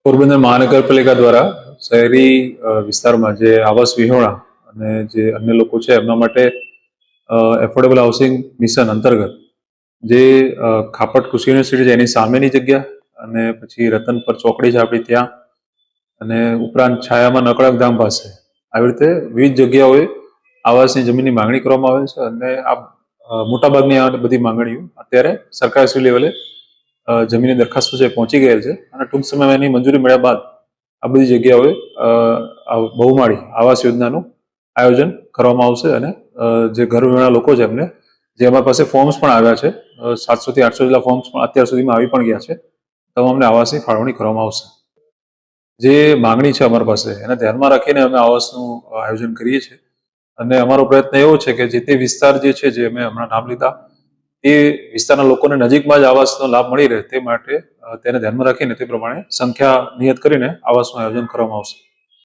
પોરબંદર મહાનગરપાલિકા દ્વારા શહેરી વિસ્તારમાં જે આવાસ વિહોણા અને જે અન્ય લોકો છે એમના માટે એફોર્ડેબલ હાઉસિંગ મિશન અંતર્ગત જે ખાપટ કૃષિ યુનિવર્સિટી છે એની સામેની જગ્યા અને પછી રતનપર ચોકડી છે આપણી ત્યાં અને ઉપરાંત છાયામાં નકળક ધામ પાસે આવી રીતે વિવિધ જગ્યાઓએ આવાસની જમીનની માંગણી કરવામાં આવે છે અને આ મોટાભાગની આ બધી માંગણીઓ અત્યારે સરકારશ્રી લેવલે જમીનની દરખાસ્તો છે પહોંચી ગયેલ છે અને ટૂંક સમયમાં એની મંજૂરી મળ્યા બાદ આ બધી જગ્યાઓએ બહુમાળી આવાસ યોજનાનું આયોજન કરવામાં આવશે અને જે ઘર વિહોણા લોકો છે એમને જે અમારી પાસે ફોર્મ્સ પણ આવ્યા છે 700 થી 800 જેટલા ફોર્મ્સ પણ અત્યાર સુધીમાં આવી પણ ગયા છે તમામને આવાસની ફાળવણી કરવામાં આવશે. જે માંગણી છે અમારી પાસે એને ધ્યાનમાં રાખીને અમે આવાસનું આયોજન કરીએ છીએ અને અમારો પ્રયત્ન એવો છે કે જે તે વિસ્તાર જે છે જે અમે હમણાં નામ લીધા એ વિસ્તારના લોકોને નજીકમાં જ આવાસનો લાભ મળી રહે તે માટે તેને ધ્યાનમાં રાખીને તે પ્રમાણે સંખ્યા નિયત કરીને આવાસનું આયોજન કરવામાં આવશે.